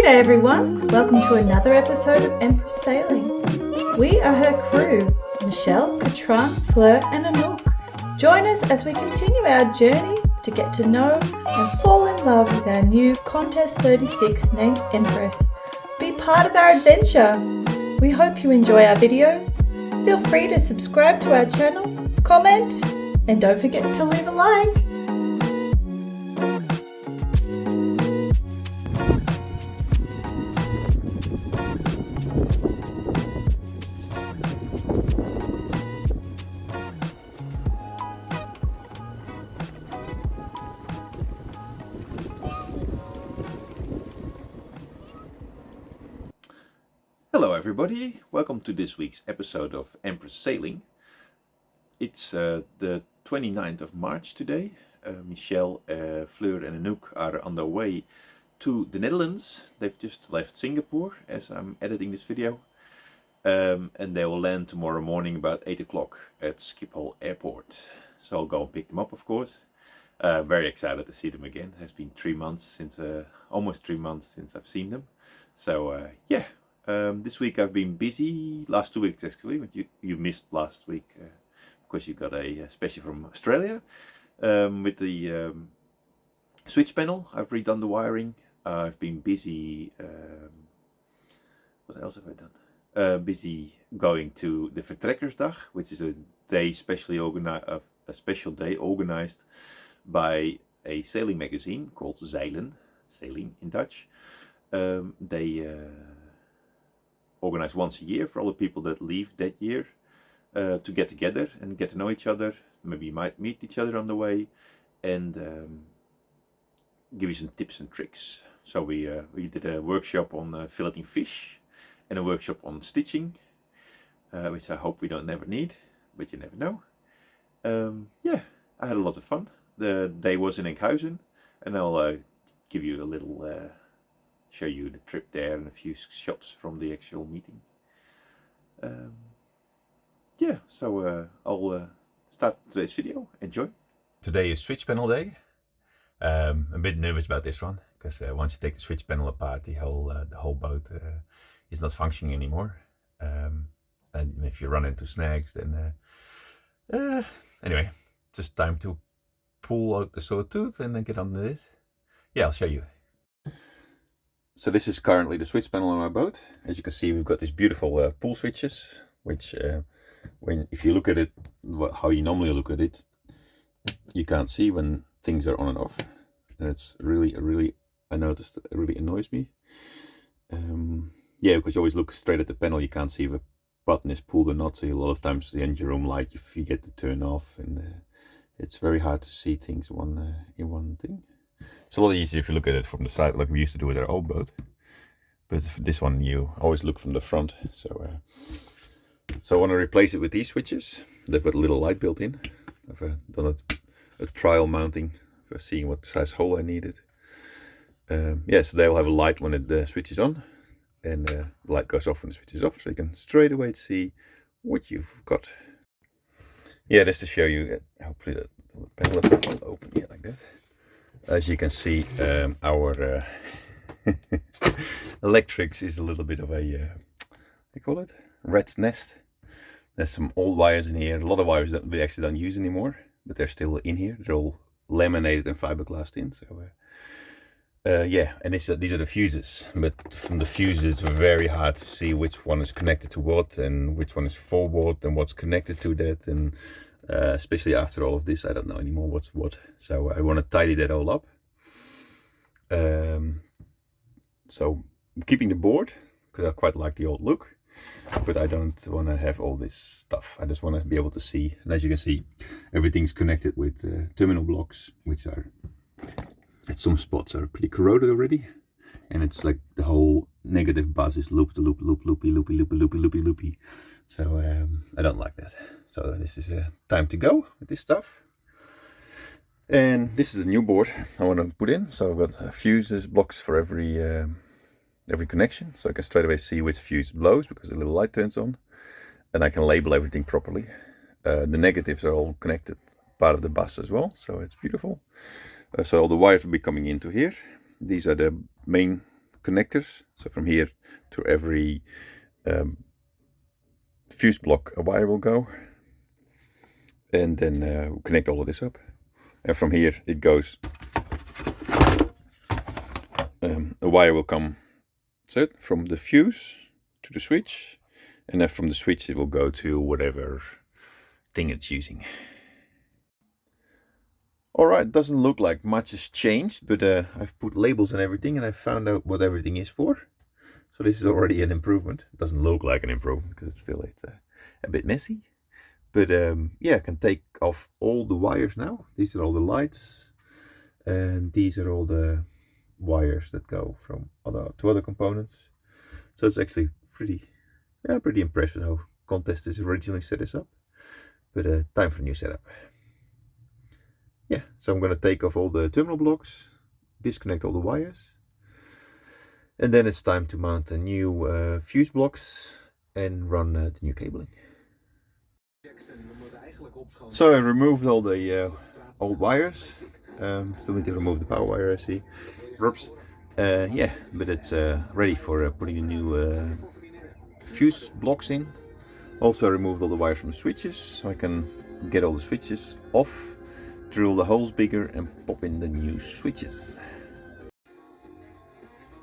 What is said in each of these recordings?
G'day everyone, welcome to another episode of Empress Sailing. We are her crew, Michelle, Katran, Fleur and Anouk. Join us as we continue our journey to get to know and fall in love with our new Contest 36 named Empress. Be part of our adventure. We hope you enjoy our videos. Feel free to subscribe to our channel, comment, and don't forget to leave a like. Hello everybody, welcome to this week's episode of Empress Sailing. It's the 29th of March today. Michelle, Fleur and Anouk are on their way to the Netherlands. They've just left Singapore as I'm editing this video. And they will land tomorrow morning about 8 o'clock at Schiphol Airport. So I'll go and pick them up, of course. Very excited to see them again. It has been 3 months since, almost 3 months since I've seen them. So yeah. This week I've been busy, last 2 weeks actually, but you missed last week because you got a special from Australia with the switch panel. I've redone the wiring. I've been busy, what else have I done? Busy going to the vertrekkersdag, which is a day specially organized, a special day organized by a sailing magazine called ZEILEN, Sailing in Dutch. They organized once a year for all the people that leave that year to get together and get to know each other. Maybe you might meet each other on the way and give you some tips and tricks. So we did a workshop on filleting fish and a workshop on stitching, which I hope we don't never need, but you never know. Yeah, I had a lot of fun. The day was in Enkhuizen, and I'll give you a little show you the trip there and a few shots from the actual meeting. Yeah, so I'll start today's video. Enjoy. Today is switch panel day. I'm a bit nervous about this one because once you take the switch panel apart, the whole boat is not functioning anymore. And if you run into snags, then anyway, just time to pull out the sawtooth and then get on with it. Yeah, I'll show you. So this is currently the switch panel on our boat. As you can see, we've got these beautiful pull switches, which if you look at it, how you normally look at it, you can't see when things are on and off. And it's really, I noticed it really annoys me. Yeah, because you always look straight at the panel, you can't see if a button is pulled or not. So a lot of times the engine room light, you forget to turn off, and it's very hard to see things in one thing. It's a lot easier if you look at it from the side, like we used to do with our old boat. But for this one, you always look from the front. So I want to replace it with these switches. They've got a little light built in. I've done a trial mounting for seeing what size hole I needed. Yeah, so they will have a light when the switch is on, and the light goes off when the switch is off, so you can straight away see what you've got. Yeah, just to show you, hopefully the panel will open here like that. As you can see, our electrics is a little bit of a, they call it, rat's nest. There's some old wires in here, a lot of wires that we actually don't use anymore, but they're still in here. They're all laminated and fiberglassed in. So yeah, and these are the fuses, but from the fuses it's very hard to see which one is connected to what and which one is for what and what's connected to that, and especially after all of this, I don't know anymore what's what. So I want to tidy that all up. So I'm keeping the board because I quite like the old look, but I don't want to have all this stuff. I just want to be able to see, and as you can see, everything's connected with terminal blocks, which are at some spots are pretty corroded already, and it's like the whole negative buzz is loopy. So I don't like that. So this is time to go with this stuff. And this is a new board I want to put in. So I've got fuses blocks for every connection, so I can straight away see which fuse blows because the little light turns on, and I can label everything properly. The negatives are all connected, part of the bus as well, so it's beautiful. So all the wires will be coming into here. These are the main connectors. So from here to every fuse block a wire will go, and then we'll connect all of this up, and from here it goes. A wire will come from the fuse to the switch, and then from the switch it will go to whatever thing it's using. Alright, doesn't look like much has changed, but I've put labels and everything, and I found out what everything is for. So this is already an improvement. It doesn't look like an improvement because it's a bit messy. But yeah, I can take off all the wires now. These are all the lights, and these are all the wires that go from to other components. So it's actually pretty impressed with how Contest is originally set this up. But time for a new setup. Yeah, so I'm going to take off all the terminal blocks, disconnect all the wires, and then it's time to mount a new fuse blocks and run the new cabling. So I removed all the old wires. Still need to remove the power wire, I see. Rubs. Yeah, but it's ready for putting the new fuse blocks in. Also I removed all the wires from the switches, so I can get all the switches off, drill the holes bigger, and pop in the new switches.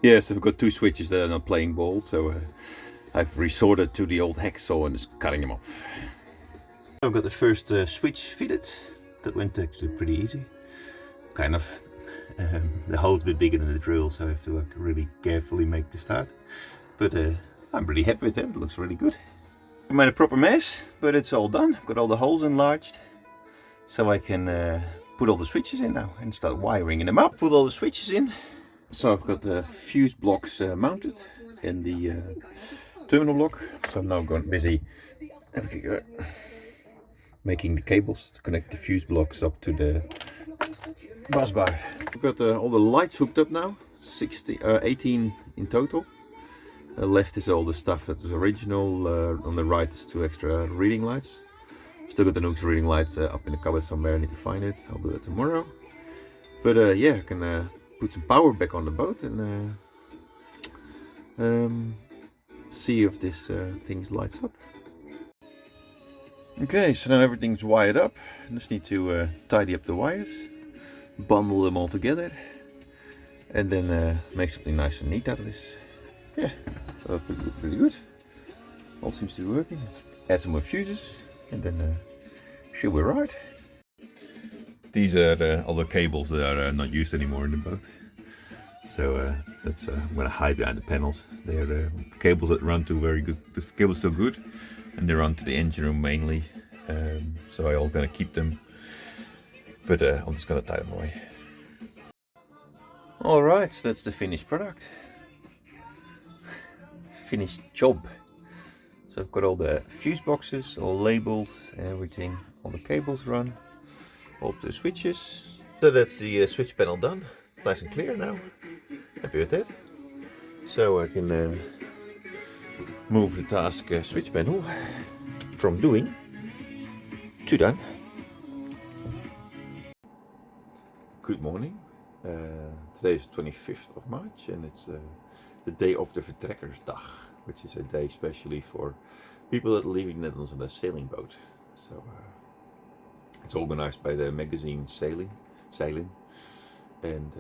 Yes, I've got two switches that are not playing ball, so I've resorted to the old hacksaw and just cutting them off. I've got the first switch fitted. That went actually pretty easy. Kind of. The hole's a bit bigger than the drill, so I have to really carefully make the start. But I'm pretty happy with it. It looks really good. I made a proper mess, but it's all done. I've got all the holes enlarged, so I can put all the switches in now and start wiring them up. Put all the switches in. So I've got the fuse blocks mounted in the terminal block. So I'm now busy making the cables to connect the fuse blocks up to the bus bar. I've got all the lights hooked up now, 18 in total. Left is all the stuff that was original, on the right is 2 extra reading lights. Still got the Nook's reading light up in the cupboard somewhere, I need to find it, I'll do it tomorrow. But yeah, I can put some power back on the boat and see if this thing lights up. Okay, so now everything's wired up. I just need to tidy up the wires, bundle them all together, and then make something nice and neat out of this. Yeah, so that looks pretty good. All seems to be working. Let's add some more fuses, and then should be right. These are all the cables that are not used anymore in the boat. So that's I'm gonna hide behind the panels. They're cables that run to very good. This cable's still good, and they run to the engine room mainly. So I'm gonna keep them, but I'm just gonna tie them away. All right, so that's the finished product. Finished job. So I've got all the fuse boxes all labeled and everything. All the cables run. All the switches. So that's the switch panel done. Nice and clear now. Happy with that. So I can move the task switch panel from doing to done. Good morning. Today is 25th of March and it's the day of the vertrekkersdag, which is a day especially for people that are leaving the Netherlands on a sailing boat. So it's organized by the magazine ZEILEN, and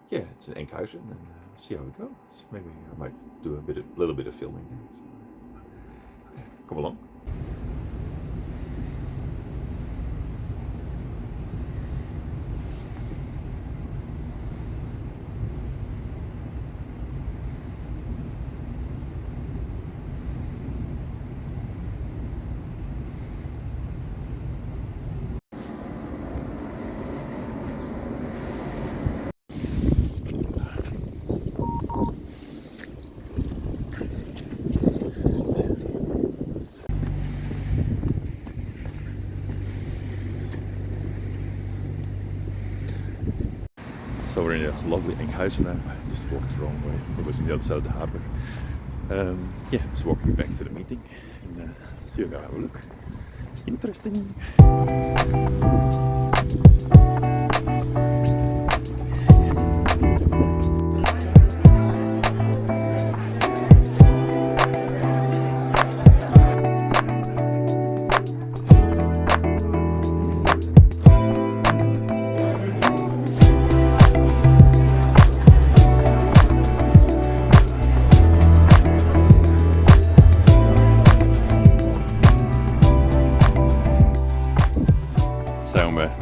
yeah, it's in Enkhuizen, and see how it goes. Maybe I might do a little bit of filming there. So, yeah, come along. So we're in a lovely Enkhuizen now. Just walked the wrong way. It was on the other side of the harbour. Yeah, just walking back to the meeting. And see you go have a look. Interesting.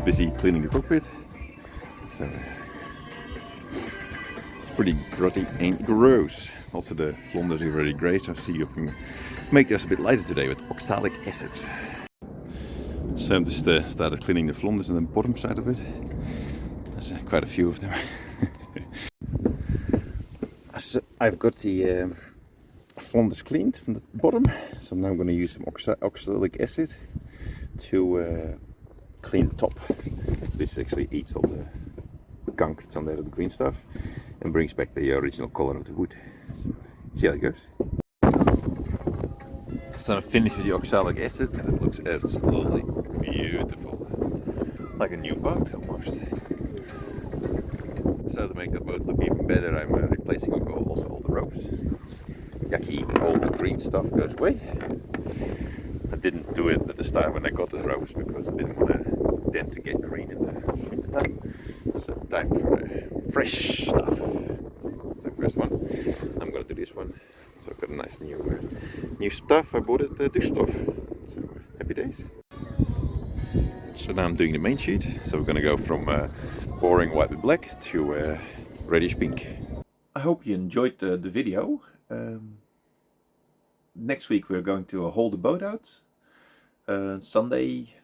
busy cleaning the cockpit. So it's pretty grotty and gross. Also the flonders are very grey, so see if we can make this a bit lighter today with oxalic acid. So I'm just started cleaning the flonders on the bottom side of it. There's quite a few of them. So I've got the flonders cleaned from the bottom, so now I'm going to use some oxalic acid to clean the top. So this actually eats all the gunk that's on there, the green stuff, and brings back the original color of the wood. So, see how it goes. So I'm finished with the oxalic acid, and it looks absolutely beautiful, like a new boat almost. So to make the boat look even better, I'm replacing also all the ropes. Yucky, all the green stuff goes away. I didn't do it at the start when I got the ropes because I didn't want them to get green in the winter time. So time for fresh stuff. The first one. I'm gonna do this one. So I've got a nice new stuff. I bought it at Düsseldorf. So happy days. So now I'm doing the main sheet. So we're gonna go from boring white with black to reddish pink. I hope you enjoyed the video. Next week we're going to haul the boat out. Sunday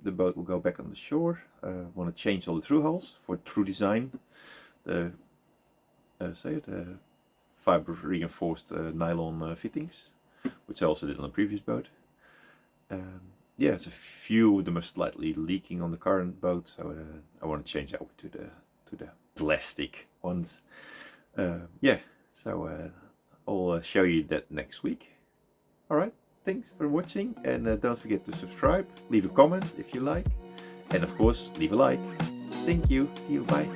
the boat will go back on the shore. Want to change all the through hulls for true design. The fiber reinforced nylon fittings, which I also did on the previous boat. Yeah, there's a few of them are slightly leaking on the current boat, so I want to change over to the plastic ones. Yeah, so I'll show you that next week. Alright, thanks for watching, and don't forget to subscribe, leave a comment if you like, and of course leave a like. Thank you, see you, bye.